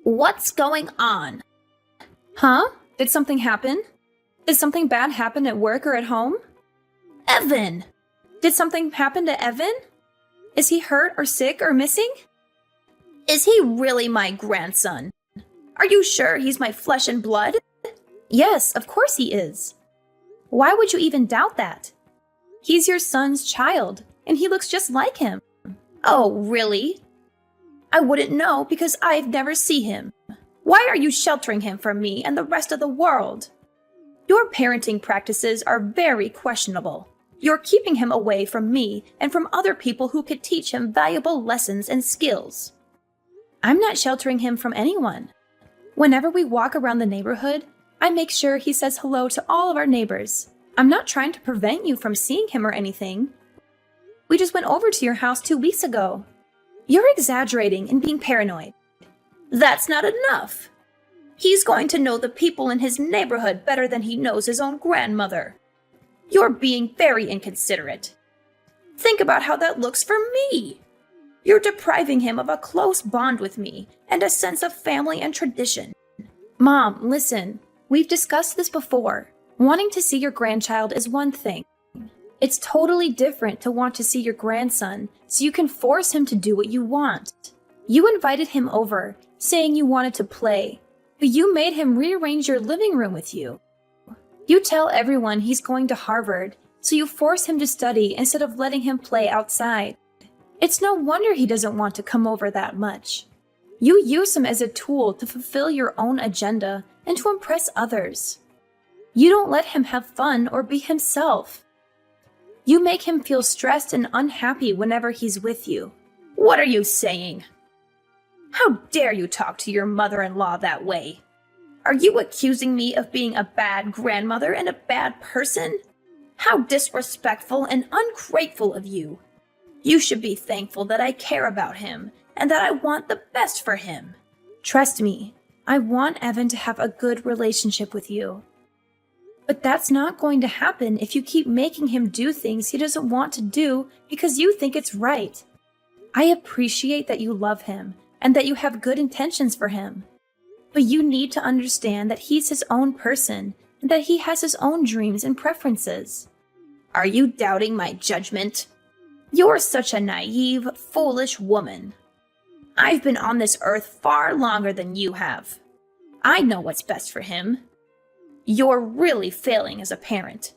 What's going on? Huh? Did something happen? Did something bad happen at work or at home? Evan! Did something happen to Evan? Is he hurt or sick or missing? Is he really my grandson? Are you sure he's my flesh and blood? Yes, of course he is. Why would you even doubt that? He's your son's child, and he looks just like him. Oh, really? I wouldn't know because I've never seen him. Why are you sheltering him from me and the rest of the world? Your parenting practices are very questionable. You're keeping him away from me and from other people who could teach him valuable lessons and skills. I'm not sheltering him from anyone. Whenever we walk around the neighborhood, I make sure he says hello to all of our neighbors. I'm not trying to prevent you from seeing him or anything. We just went over to your house 2 weeks ago. You're exaggerating and being paranoid. That's not enough. He's going to know the people in his neighborhood better than he knows his own grandmother. You're being very inconsiderate. Think about how that looks for me. You're depriving him of a close bond with me and a sense of family and tradition. Mom, listen. We've discussed this before. Wanting to see your grandchild is one thing. It's totally different to want to see your grandson so you can force him to do what you want. You invited him over, saying you wanted to play, but you made him rearrange your living room with you. You tell everyone he's going to Harvard, so you force him to study instead of letting him play outside. It's no wonder he doesn't want to come over that much. You use him as a tool to fulfill your own agenda and to impress others. You don't let him have fun or be himself. You make him feel stressed and unhappy whenever he's with you. What are you saying? How dare you talk to your mother-in-law that way? Are you accusing me of being a bad grandmother and a bad person? How disrespectful and ungrateful of you. You should be thankful that I care about him and that I want the best for him. Trust me, I want Evan to have a good relationship with you. But that's not going to happen if you keep making him do things he doesn't want to do because you think it's right. I appreciate that you love him and that you have good intentions for him. But you need to understand that he's his own person and that he has his own dreams and preferences. Are you doubting my judgment? You're such a naive, foolish woman. I've been on this earth far longer than you have. I know what's best for him. You're really failing as a parent.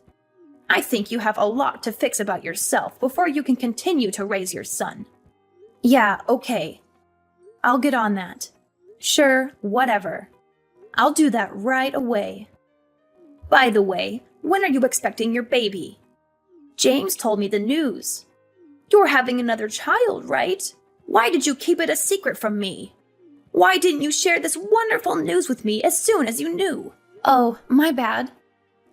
I think you have a lot to fix about yourself before you can continue to raise your son. Yeah, okay. I'll get on that. Sure, whatever. I'll do that right away. By the way, when are you expecting your baby? James told me the news. You're having another child, right? Why did you keep it a secret from me? Why didn't you share this wonderful news with me as soon as you knew? Oh, my bad.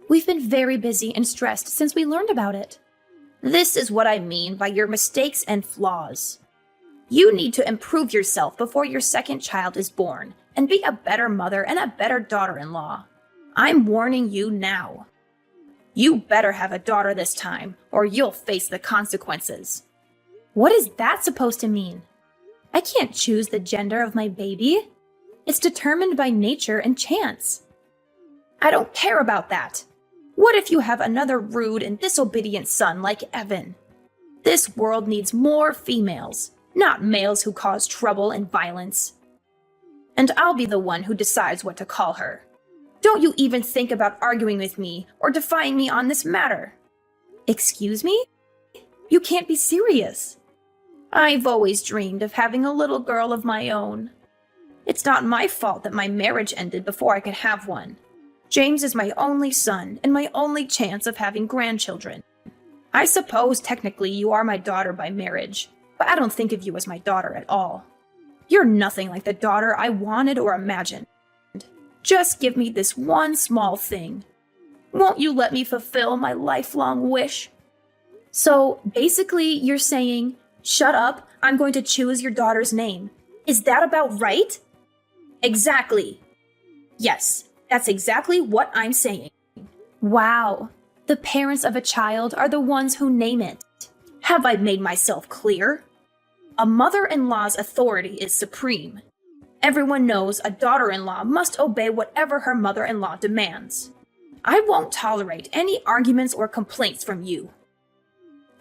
We've been very busy and stressed since we learned about it. This is what I mean by your mistakes and flaws. You need to improve yourself before your second child is born and be a better mother and a better daughter-in-law. I'm warning you now. You better have a daughter this time, or you'll face the consequences. What is that supposed to mean? I can't choose the gender of my baby. It's determined by nature and chance. I don't care about that. What if you have another rude and disobedient son like Evan? This world needs more females, not males who cause trouble and violence. And I'll be the one who decides what to call her. Don't you even think about arguing with me or defying me on this matter. Excuse me? You can't be serious. I've always dreamed of having a little girl of my own. It's not my fault that my marriage ended before I could have one. James is my only son and my only chance of having grandchildren. I suppose technically you are my daughter by marriage, but I don't think of you as my daughter at all. You're nothing like the daughter I wanted or imagined. Just give me this one small thing. Won't you let me fulfill my lifelong wish? So basically you're saying, shut up, I'm going to choose your daughter's name. Is that about right? Exactly. Yes, that's exactly what I'm saying. Wow. The parents of a child are the ones who name it. Have I made myself clear? A mother-in-law's authority is supreme. Everyone knows a daughter-in-law must obey whatever her mother-in-law demands. I won't tolerate any arguments or complaints from you.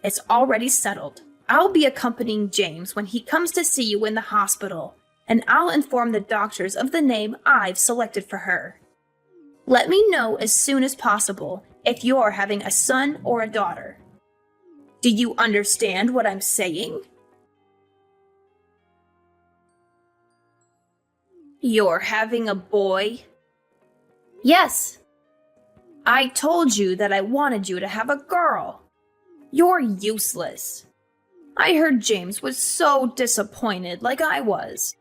It's already settled. I'll be accompanying James when he comes to see you in the hospital, and I'll inform the doctors of the name I've selected for her. Let me know as soon as possible if you're having a son or a daughter. Do you understand what I'm saying? You're having a boy? Yes. I told you that I wanted you to have a girl. You're useless. I heard James was so disappointed like I was.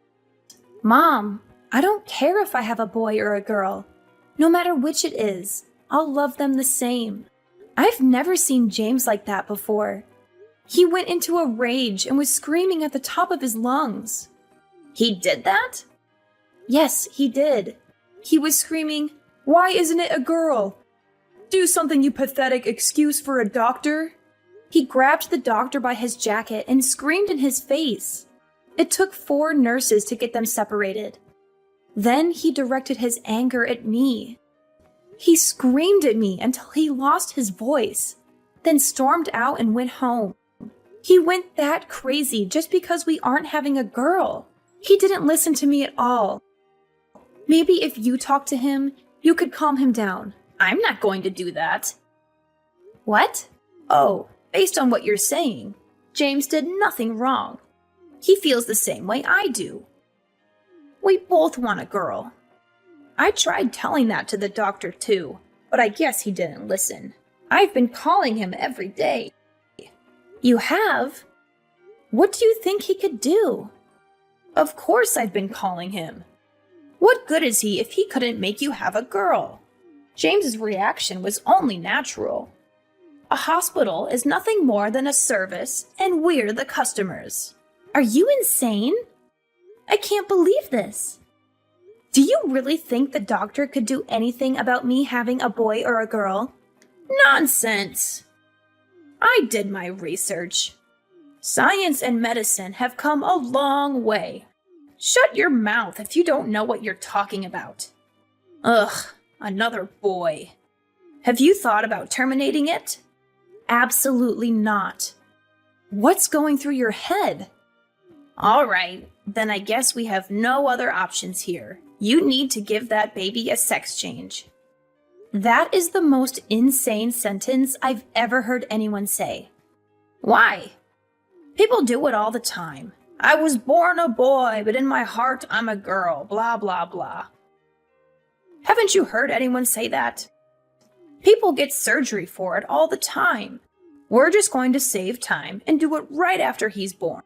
Mom, I don't care if I have a boy or a girl. No matter which it is, I'll love them the same. I've never seen James like that before. He went into a rage and was screaming at the top of his lungs. He did that? Yes, he did. He was screaming, "Why isn't it a girl? Do something, you pathetic excuse for a doctor." He grabbed the doctor by his jacket and screamed in his face. It took 4 nurses to get them separated. Then he directed his anger at me. He screamed at me until he lost his voice, then stormed out and went home. He went that crazy just because we aren't having a girl. He didn't listen to me at all. Maybe if you talk to him, you could calm him down. I'm not going to do that. What? Oh, based on what you're saying, James did nothing wrong. He feels the same way I do. We both want a girl. I tried telling that to the doctor too, but I guess he didn't listen. I've been calling him every day. You have? What do you think he could do? Of course I've been calling him. What good is he if he couldn't make you have a girl? James's reaction was only natural. A hospital is nothing more than a service, and we're the customers. Are you insane? I can't believe this. Do you really think the doctor could do anything about me having a boy or a girl? Nonsense! I did my research. Science and medicine have come a long way. Shut your mouth if you don't know what you're talking about. Ugh, another boy. Have you thought about terminating it? Absolutely not. What's going through your head? All right, then I guess we have no other options here. You need to give that baby a sex change. That is the most insane sentence I've ever heard anyone say. Why? People do it all the time. I was born a boy, but in my heart I'm a girl, blah, blah, blah. Haven't you heard anyone say that? People get surgery for it all the time. We're just going to save time and do it right after he's born.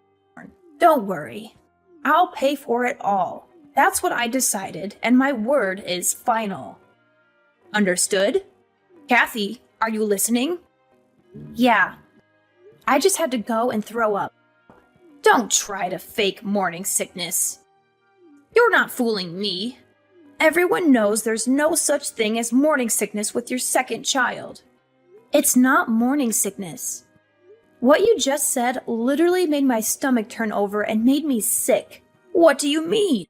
Don't worry. I'll pay for it all. That's what I decided, and my word is final. Understood? Kathy, are you listening? Yeah. I just had to go and throw up. Don't try to fake morning sickness. You're not fooling me. Everyone knows there's no such thing as morning sickness with your second child. It's not morning sickness. What you just said literally made my stomach turn over and made me sick. What do you mean?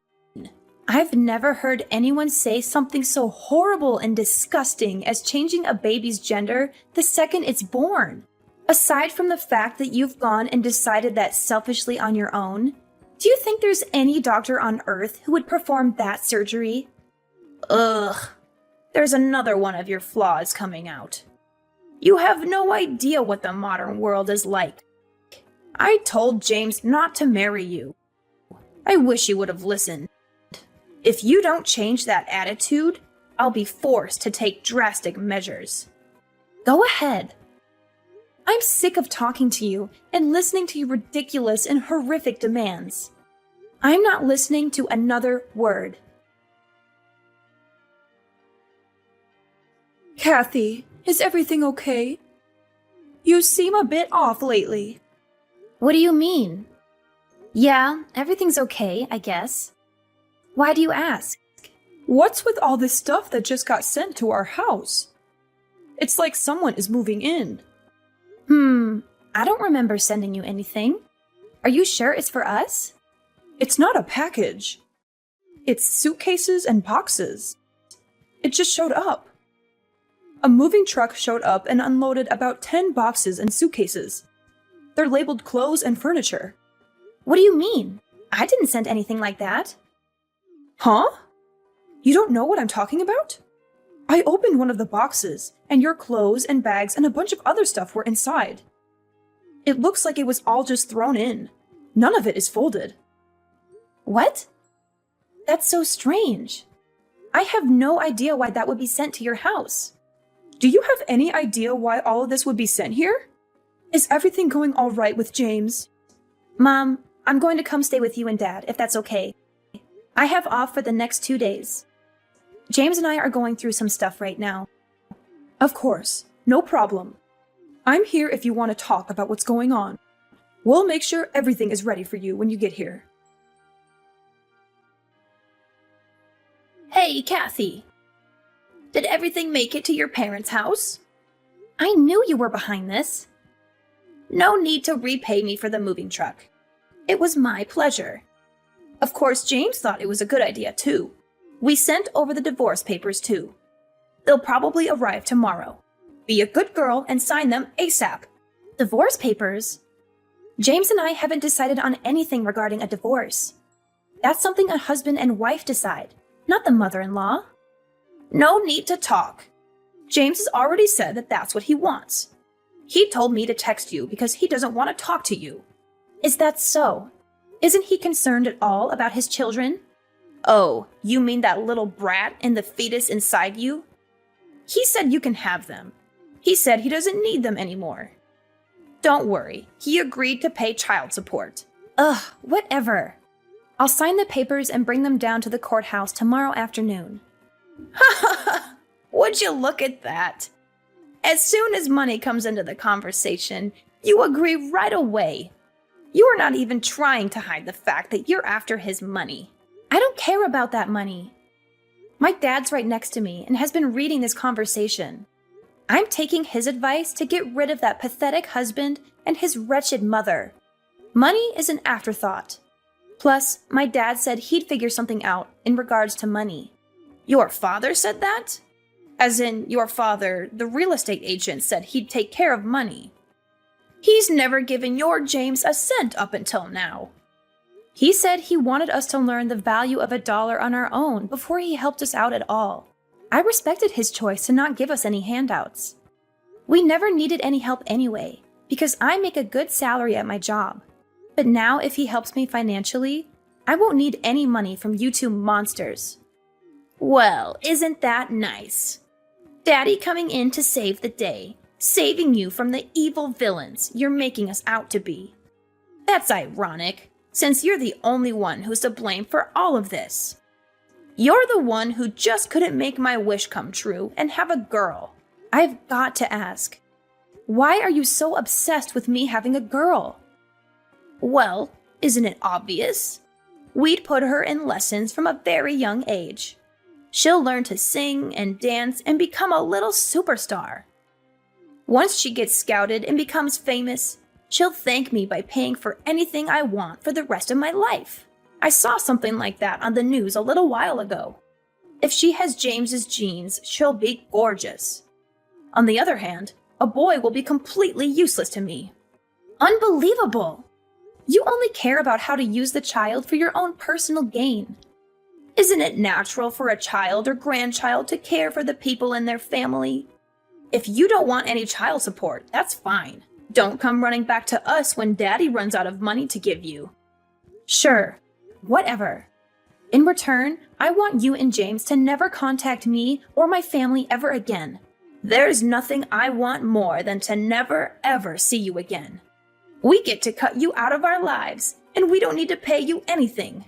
I've never heard anyone say something so horrible and disgusting as changing a baby's gender the second it's born. Aside from the fact that you've gone and decided that selfishly on your own, do you think there's any doctor on earth who would perform that surgery? Ugh, there's another one of your flaws coming out. You have no idea what the modern world is like. I told James not to marry you. I wish you would have listened. If you don't change that attitude, I'll be forced to take drastic measures. Go ahead. I'm sick of talking to you and listening to your ridiculous and horrific demands. I'm not listening to another word. Kathy, is everything okay? You seem a bit off lately. What do you mean? Yeah, everything's okay, I guess. Why do you ask? What's with all this stuff that just got sent to our house? It's like someone is moving in. I don't remember sending you anything. Are you sure it's for us? It's not a package. It's suitcases and boxes. It just showed up. A moving truck showed up and unloaded about 10 boxes and suitcases. They're labeled clothes and furniture. What do you mean? I didn't send anything like that. Huh? You don't know what I'm talking about? I opened one of the boxes, and your clothes and bags and a bunch of other stuff were inside. It looks like it was all just thrown in. None of it is folded. What? That's so strange. I have no idea why that would be sent to your house. Do you have any idea why all of this would be sent here? Is everything going all right with James? Mom, I'm going to come stay with you and Dad, if that's okay. I have off for the next 2 days. James and I are going through some stuff right now. Of course, no problem. I'm here if you want to talk about what's going on. We'll make sure everything is ready for you when you get here. Hey, Kathy. Did everything make it to your parents' house? I knew you were behind this. No need to repay me for the moving truck. It was my pleasure. Of course, James thought it was a good idea, too. We sent over the divorce papers, too. They'll probably arrive tomorrow. Be a good girl and sign them ASAP. Divorce papers? James and I haven't decided on anything regarding a divorce. That's something a husband and wife decide, not the mother-in-law. No need to talk. James has already said that that's what he wants. He told me to text you because he doesn't want to talk to you. Is that so? Isn't he concerned at all about his children? Oh, you mean that little brat and the fetus inside you? He said you can have them. He said he doesn't need them anymore. Don't worry, he agreed to pay child support. Ugh, whatever. I'll sign the papers and bring them down to the courthouse tomorrow afternoon. Ha ha ha! Would you look at that? As soon as money comes into the conversation, you agree right away. You are not even trying to hide the fact that you're after his money. I don't care about that money. My dad's right next to me and has been reading this conversation. I'm taking his advice to get rid of that pathetic husband and his wretched mother. Money is an afterthought. Plus, my dad said he'd figure something out in regards to money. Your father said that? As in, your father, the real estate agent, said he'd take care of money. He's never given your James a cent up until now. He said he wanted us to learn the value of $1 on our own before he helped us out at all. I respected his choice to not give us any handouts. We never needed any help anyway, because I make a good salary at my job. But now if he helps me financially, I won't need any money from you two monsters. Well, isn't that nice? Daddy coming in to save the day, saving you from the evil villains you're making us out to be. That's ironic, since you're the only one who's to blame for all of this. You're the one who just couldn't make my wish come true and have a girl. I've got to ask, why are you so obsessed with me having a girl? Well, isn't it obvious? We'd put her in lessons from a very young age. She'll learn to sing and dance and become a little superstar. Once she gets scouted and becomes famous, she'll thank me by paying for anything I want for the rest of my life. I saw something like that on the news a little while ago. If she has James's genes, she'll be gorgeous. On the other hand, a boy will be completely useless to me. Unbelievable! You only care about how to use the child for your own personal gain. Isn't it natural for a child or grandchild to care for the people in their family? If you don't want any child support, that's fine. Don't come running back to us when Daddy runs out of money to give you. Sure, whatever. In return, I want you and James to never contact me or my family ever again. There's nothing I want more than to never, ever see you again. We get to cut you out of our lives, and we don't need to pay you anything.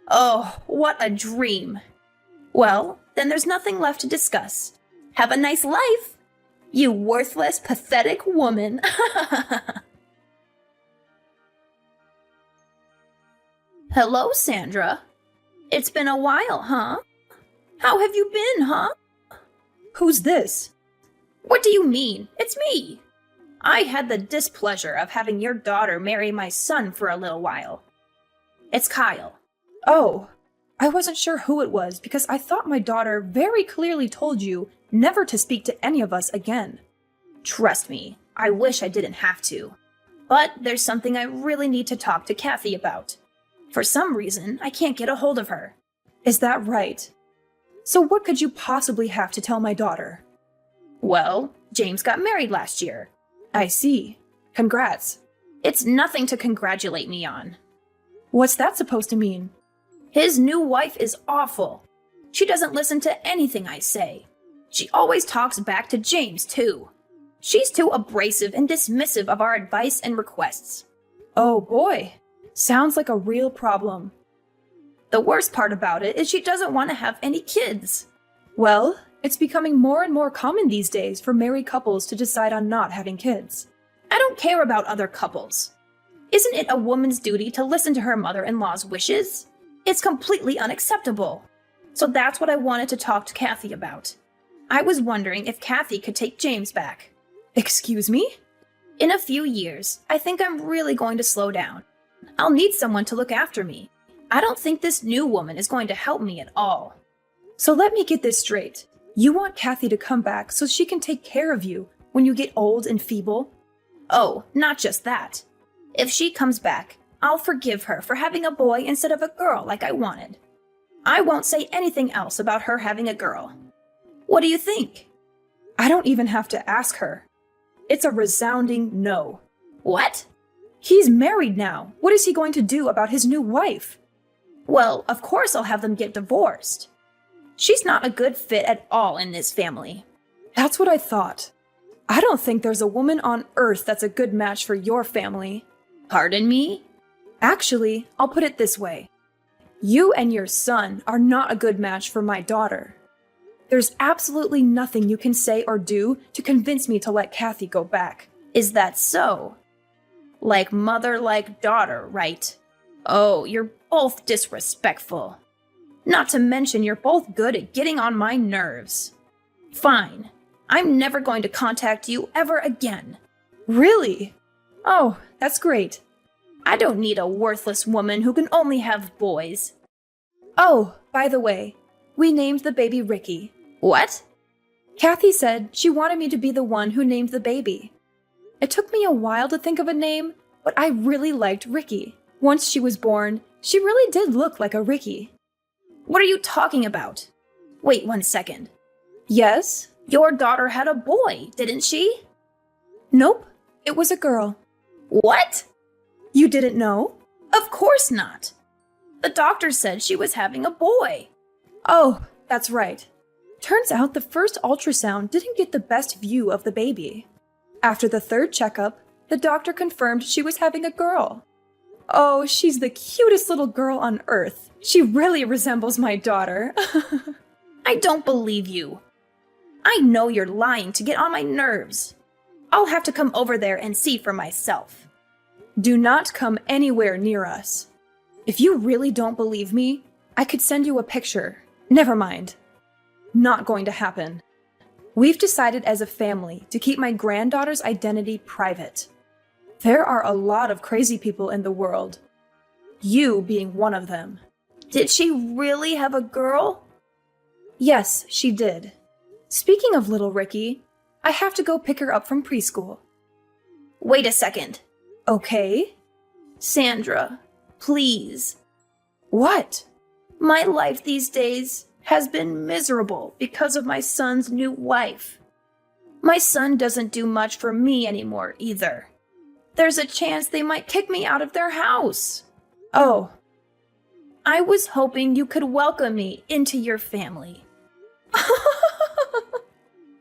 Oh, what a dream. Well, then there's nothing left to discuss. Have a nice life, you worthless, pathetic woman. Hello, Sandra. It's been a while, huh? How have you been, huh? Who's this? What do you mean? It's me. I had the displeasure of having your daughter marry my son for a little while. It's Kyle. Oh, I wasn't sure who it was because I thought my daughter very clearly told you never to speak to any of us again. Trust me, I wish I didn't have to. But there's something I really need to talk to Kathy about. For some reason, I can't get a hold of her. Is that right? So what could you possibly have to tell my daughter? Well, James got married last year. I see. Congrats. It's nothing to congratulate me on. What's that supposed to mean? His new wife is awful. She doesn't listen to anything I say. She always talks back to James, too. She's too abrasive and dismissive of our advice and requests. Oh boy. Sounds like a real problem. The worst part about it is she doesn't want to have any kids. Well, it's becoming more and more common these days for married couples to decide on not having kids. I don't care about other couples. Isn't it a woman's duty to listen to her mother-in-law's wishes? It's completely unacceptable. So that's what I wanted to talk to Kathy about. I was wondering if Kathy could take James back. Excuse me? In a few years, I think I'm really going to slow down. I'll need someone to look after me. I don't think this new woman is going to help me at all. So let me get this straight. You want Kathy to come back so she can take care of you when you get old and feeble? Oh, not just that. If she comes back, I'll forgive her for having a boy instead of a girl like I wanted. I won't say anything else about her having a girl. What do you think? I don't even have to ask her. It's a resounding no. What? He's married now. What is he going to do about his new wife? Well, of course I'll have them get divorced. She's not a good fit at all in this family. That's what I thought. I don't think there's a woman on earth that's a good match for your family. Pardon me? Actually, I'll put it this way. You and your son are not a good match for my daughter. There's absolutely nothing you can say or do to convince me to let Kathy go back. Is that so? Like mother, like daughter, right? Oh, you're both disrespectful. Not to mention you're both good at getting on my nerves. Fine. I'm never going to contact you ever again. Really? Oh, that's great. I don't need a worthless woman who can only have boys. Oh, by the way, we named the baby Ricky. What? Kathy said she wanted me to be the one who named the baby. It took me a while to think of a name, but I really liked Ricky. Once she was born, she really did look like a Ricky. What are you talking about? Wait 1 second. Yes? Your daughter had a boy, didn't she? Nope, it was a girl. What? You didn't know? Of course not. The doctor said she was having a boy. Oh, that's right. Turns out the first ultrasound didn't get the best view of the baby. After the third checkup, the doctor confirmed she was having a girl. Oh, she's the cutest little girl on earth. She really resembles my daughter. I don't believe you. I know you're lying to get on my nerves. I'll have to come over there and see for myself. Do not come anywhere near us. If you really don't believe me, I could send you a picture. Never mind. Not going to happen. We've decided as a family to keep my granddaughter's identity private. There are a lot of crazy people in the world. You being one of them. Did she really have a girl? Yes, she did. Speaking of little Ricky, I have to go pick her up from preschool. Wait a second. Okay? Sandra, please. What? My life these days has been miserable because of my son's new wife. My son doesn't do much for me anymore either. There's a chance they might kick me out of their house. Oh. I was hoping you could welcome me into your family.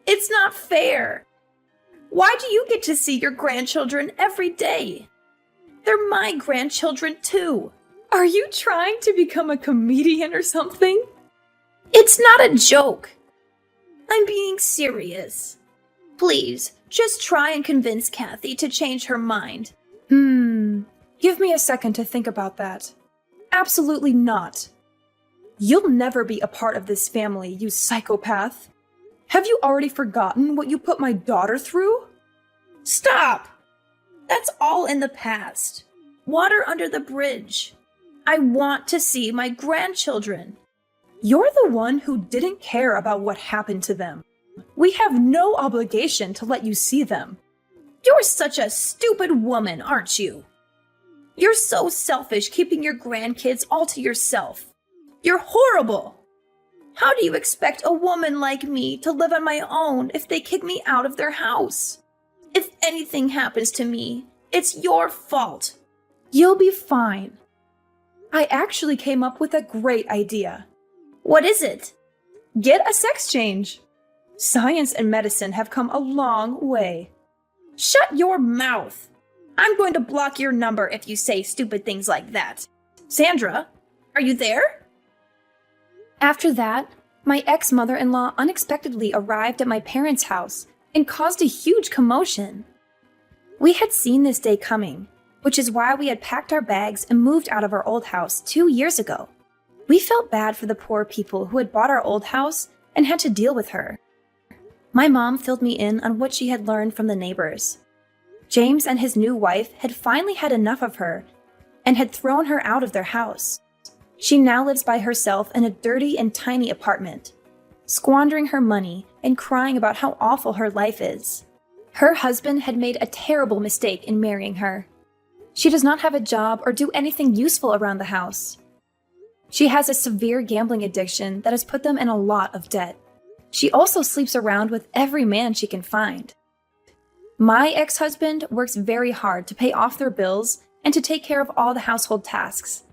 It's not fair. Why do you get to see your grandchildren every day? They're my grandchildren too. Are you trying to become a comedian or something? It's not a joke. I'm being serious. Please, just try and convince Kathy to change her mind. Give me a second to think about that. Absolutely not. You'll never be a part of this family, you psychopath. Have you already forgotten what you put my daughter through? Stop! That's all in the past. Water under the bridge. I want to see my grandchildren. You're the one who didn't care about what happened to them. We have no obligation to let you see them. You're such a stupid woman, aren't you? You're so selfish keeping your grandkids all to yourself. You're horrible. How do you expect a woman like me to live on my own if they kick me out of their house? If anything happens to me, it's your fault. You'll be fine. I actually came up with a great idea. What is it? Get a sex change. Science and medicine have come a long way. Shut your mouth. I'm going to block your number if you say stupid things like that. Sandra, are you there? After that, my ex-mother-in-law unexpectedly arrived at my parents' house and caused a huge commotion. We had seen this day coming, which is why we had packed our bags and moved out of our old house 2 years ago. We felt bad for the poor people who had bought our old house and had to deal with her. My mom filled me in on what she had learned from the neighbors. James and his new wife had finally had enough of her and had thrown her out of their house. She now lives by herself in a dirty and tiny apartment, squandering her money and crying about how awful her life is. Her husband had made a terrible mistake in marrying her. She does not have a job or do anything useful around the house. She has a severe gambling addiction that has put them in a lot of debt. She also sleeps around with every man she can find. My ex-husband works very hard to pay off their bills and to take care of all the household tasks.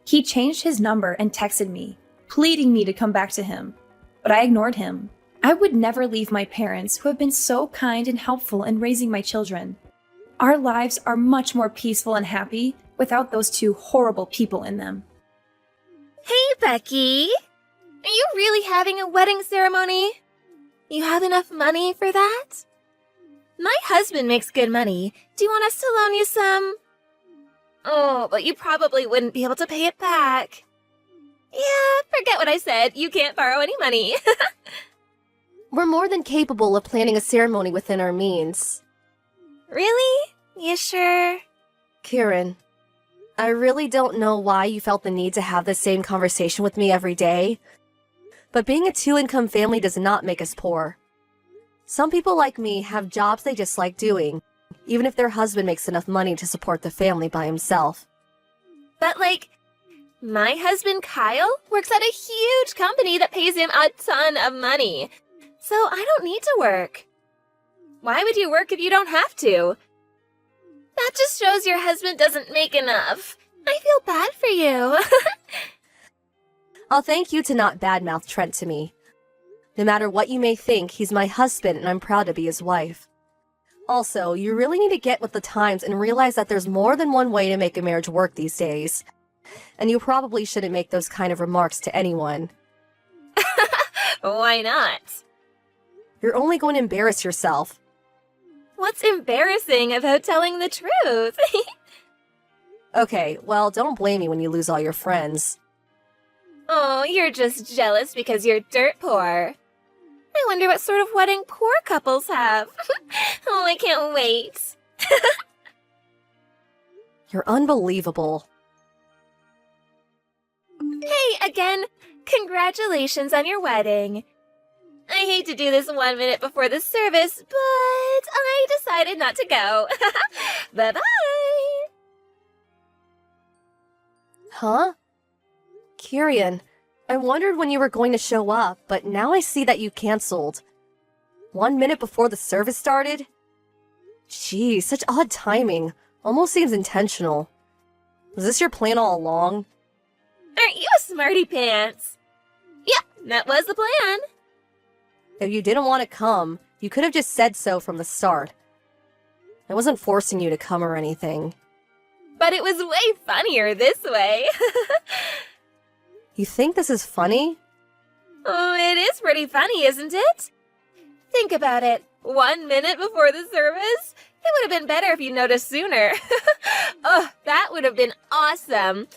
He changed his number and texted me, pleading me to come back to him, but I ignored him. I would never leave my parents, who have been so kind and helpful in raising my children. Our lives are much more peaceful and happy without those two horrible people in them. Hey, Becky! Are you really having a wedding ceremony? You have enough money for that? My husband makes good money. Do you want us to loan you some? Oh, but you probably wouldn't be able to pay it back. Yeah, forget what I said. You can't borrow any money. We're more than capable of planning a ceremony within our means. Really? You sure? Kieran, I really don't know why you felt the need to have the same conversation with me every day, but being a two-income family does not make us poor. Some people like me have jobs they just like doing, even if their husband makes enough money to support the family by himself. But my husband Kyle works at a huge company that pays him a ton of money, so I don't need to work. Why would you work if you don't have to? That just shows your husband doesn't make enough. I feel bad for you. I'll thank you to not badmouth Trent to me. No matter what you may think, he's my husband and I'm proud to be his wife. Also, you really need to get with the times and realize that there's more than one way to make a marriage work these days. And you probably shouldn't make those kind of remarks to anyone. Why not? You're only going to embarrass yourself. What's embarrassing about telling the truth? Okay, well, don't blame me when you lose all your friends. Oh, you're just jealous because you're dirt poor. I wonder what sort of wedding poor couples have. Oh, I can't wait. You're unbelievable. Hey, again, congratulations on your wedding. I hate to do this 1 minute before the service, but I decided not to go. Bye-bye. Huh? Kieran, I wondered when you were going to show up, but now I see that you canceled. 1 minute before the service started? Geez, such odd timing. Almost seems intentional. Was this your plan all along? Aren't you a smarty pants? Yep, that was the plan. If you didn't want to come, you could have just said so from the start. I wasn't forcing you to come or anything. But it was way funnier this way. You think this is funny? Oh, it is pretty funny, isn't it? Think about it. 1 minute before the service? It would have been better if you noticed sooner. Oh, that would have been awesome.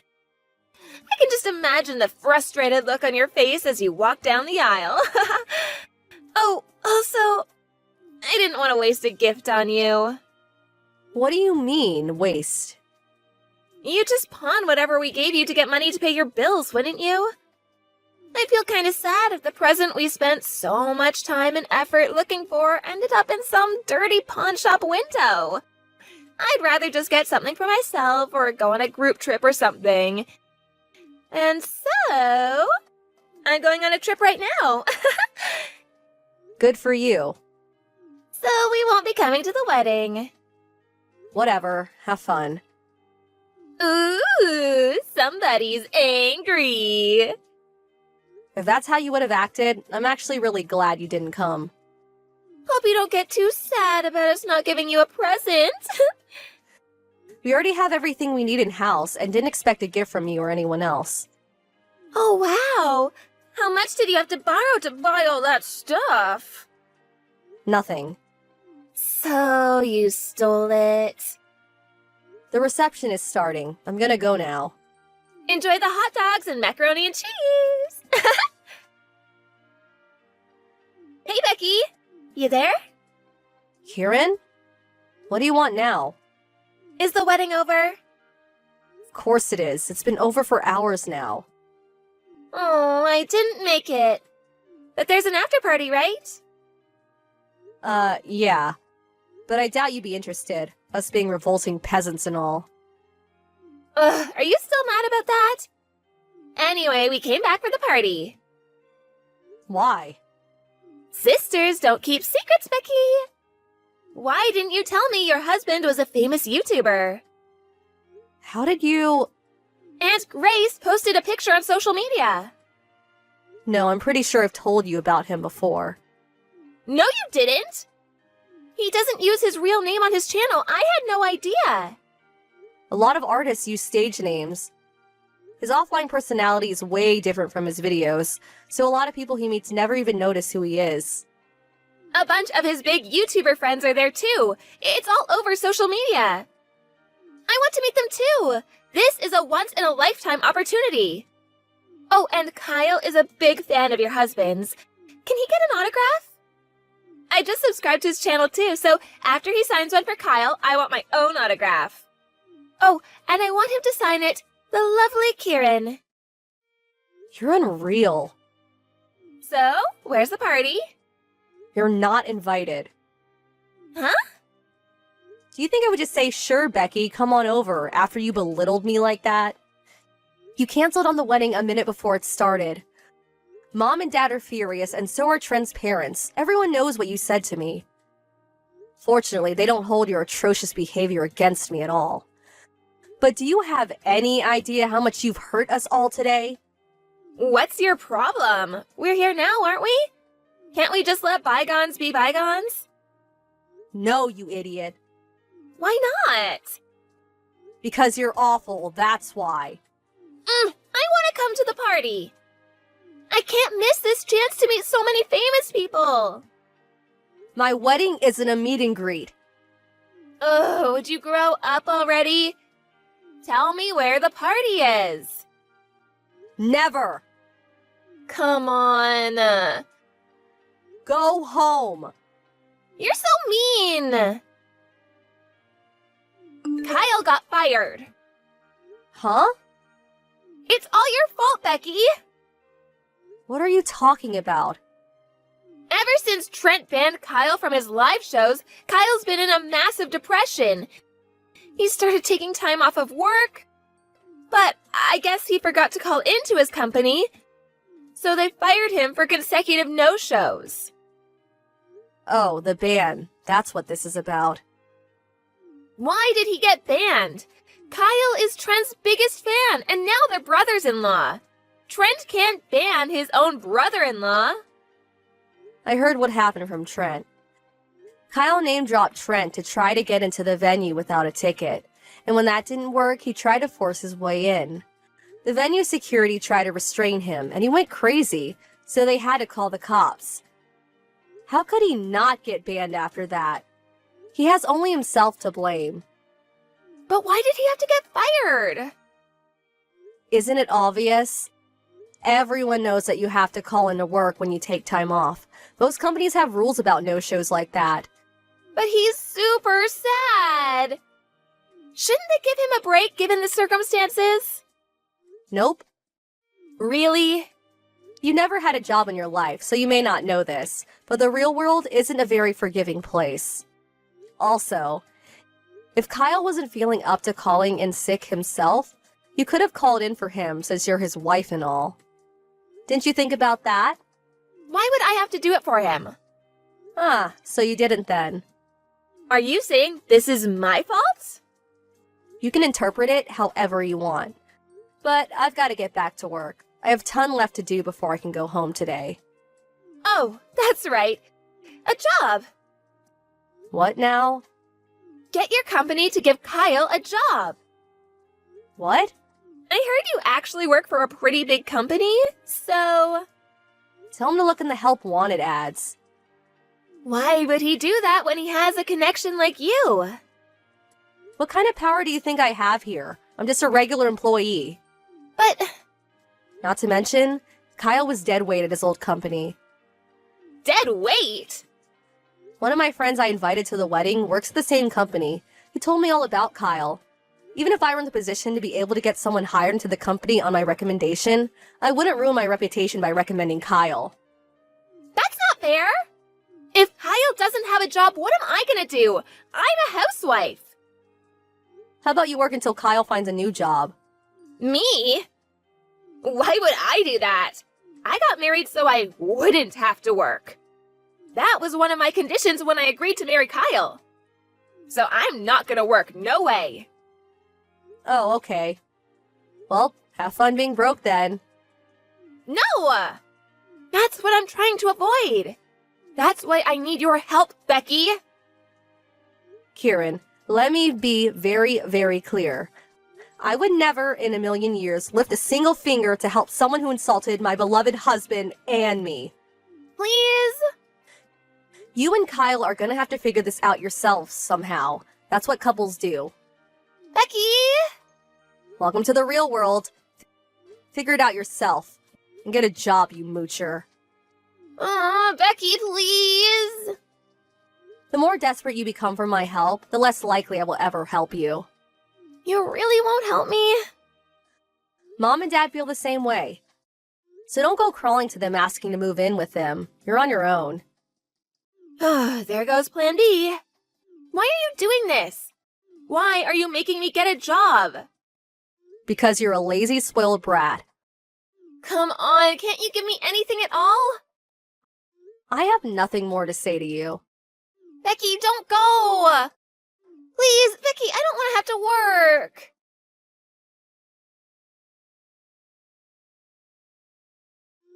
I can just imagine the frustrated look on your face as you walk down the aisle. Oh, also, I didn't want to waste a gift on you. What do you mean, waste? You'd just pawn whatever we gave you to get money to pay your bills, wouldn't you? feel kind of sad if the present we spent so much time and effort looking for ended up in some dirty pawn shop window. I'd rather just get something for myself or go on a group trip or something. And so, I'm going on a trip right now. Good for you. So we won't be coming to the wedding. Whatever. Have fun. Ooh, somebody's angry. If that's how you would have acted, I'm actually really glad you didn't come. Hope you don't get too sad about us not giving you a present. We already have everything we need in-house and didn't expect a gift from you or anyone else. Oh, wow. How much did you have to borrow to buy all that stuff? Nothing. So you stole it. The reception is starting. I'm gonna go now. Enjoy the hot dogs and macaroni and cheese. Hey, Becky. You there? Kieran? What do you want now? Is the wedding over? Of course it is. It's been over for hours now. Oh, I didn't make it. But there's an after party, right? Yeah. But I doubt you'd be interested, us being revolting peasants and all. Ugh, are you still mad about that? Anyway, we came back for the party. Why? Sisters don't keep secrets, Becky. Why didn't you tell me your husband was a famous YouTuber? How did you... Aunt Grace posted a picture on social media. No, I'm pretty sure I've told you about him before. No, you didn't. He doesn't use his real name on his channel. I had no idea. A lot of artists use stage names. His offline personality is way different from his videos, so a lot of people he meets never even notice who he is. A bunch of his big YouTuber friends are there too. It's all over social media. I want to meet them too. This is a once-in-a-lifetime opportunity. Oh, and Kyle is a big fan of your husband's. Can he get an autograph? I just subscribed to his channel too, so after he signs one for Kyle, I want my own autograph. Oh, and I want him to sign it, the lovely Kieran. You're unreal. So, where's the party? You're not invited. Huh? Do you think I would just say, sure, Becky, come on over, after you belittled me like that? You canceled on the wedding a minute before it started. Mom and Dad are furious, and so are Trent's parents. Everyone knows what you said to me. Fortunately, they don't hold your atrocious behavior against me at all. But do you have any idea how much you've hurt us all today? What's your problem? We're here now, aren't we? Can't we just let bygones be bygones? No, you idiot. Why not? Because you're awful, that's why. I want to come to the party. I can't miss this chance to meet so many famous people. My wedding isn't a meet and greet. Oh, would you grow up already? Tell me where the party is. Never. Come on. Go home. You're so mean. Kyle got fired. Huh? It's all your fault, Becky. What are you talking about? Ever since Trent banned Kyle from his live shows, Kyle's been in a massive depression. He started taking time off of work, but I guess he forgot to call into his company, so they fired him for consecutive no-shows. Oh, the ban. That's what this is about. Why did he get banned? Kyle is Trent's biggest fan, and now they're brothers-in-law. Trent can't ban his own brother-in-law. I heard what happened from Trent. Kyle name-dropped Trent to try to get into the venue without a ticket, and when that didn't work, he tried to force his way in. The venue security tried to restrain him, and he went crazy, so they had to call the cops. How could he not get banned after that? He has only himself to blame. But why did he have to get fired? Isn't it obvious? Everyone knows that you have to call into work when you take time off. Most companies have rules about no-shows like that. But he's super sad. Shouldn't they give him a break given the circumstances? Nope. Really? You never had a job in your life, so you may not know this, but the real world isn't a very forgiving place. Also, if Kyle wasn't feeling up to calling in sick himself, you could have called in for him since you're his wife and all. Didn't you think about that? Why would I have to do it for him? Ah, so you didn't then. Are you saying this is my fault? You can interpret it however you want. But I've got to get back to work. I have a ton left to do before I can go home today. Oh, that's right. A job. What now? Get your company to give Kyle a job. What? I heard you actually work for a pretty big company, so... Tell him to look in the help wanted ads. Why would he do that when he has a connection like you? What kind of power do you think I have here? I'm just a regular employee. But... Not to mention, Kyle was dead weight at his old company. Dead weight? One of my friends I invited to the wedding works at the same company. He told me all about Kyle. Even if I were in the position to be able to get someone hired into the company on my recommendation, I wouldn't ruin my reputation by recommending Kyle. That's not fair! If Kyle doesn't have a job, what am I gonna do? I'm a housewife! How about you work until Kyle finds a new job? Me? Why would I do that? I got married so I wouldn't have to work. That was one of my conditions when I agreed to marry Kyle. So I'm not gonna work, no way. Oh, okay. Well, have fun being broke then. No! That's what I'm trying to avoid. That's why I need your help, Becky. Kieran, let me be very, very clear. I would never in a million years lift a single finger to help someone who insulted my beloved husband and me. Please? You and Kyle are gonna have to figure this out yourselves somehow. That's what couples do. Becky? Welcome to the real world. Figure it out yourself. And get a job, you moocher. Becky, please. The more desperate you become for my help, the less likely I will ever help you. You really won't help me? Mom and Dad feel the same way. So don't go crawling to them asking to move in with them. You're on your own. There goes Plan B. Why are you doing this? Why are you making me get a job? Because you're a lazy, spoiled brat. Come on, can't you give me anything at all? I have nothing more to say to you. Becky, don't go! Please, Becky, I don't want to have to work.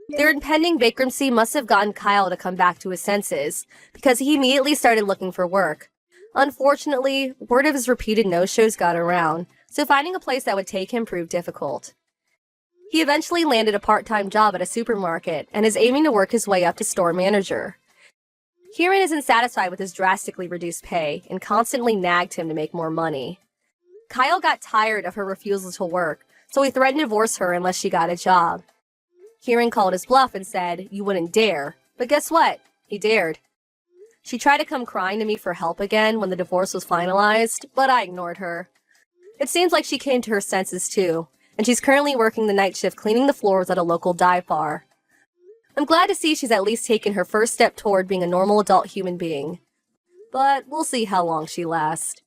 Their impending bankruptcy must have gotten Kyle to come back to his senses, because he immediately started looking for work. Unfortunately, word of his repeated no-shows got around, so finding a place that would take him proved difficult. He eventually landed a part-time job at a supermarket and is aiming to work his way up to store manager. Kieran isn't satisfied with his drastically reduced pay and constantly nagged him to make more money. Kyle got tired of her refusal to work, so he threatened to divorce her unless she got a job. Kieran called his bluff and said, "You wouldn't dare." But guess what? He dared. She tried to come crying to me for help again when the divorce was finalized, but I ignored her. It seems like she came to her senses too, and she's currently working the night shift cleaning the floors at a local dive bar. I'm glad to see she's at least taken her first step toward being a normal adult human being. But we'll see how long she lasts.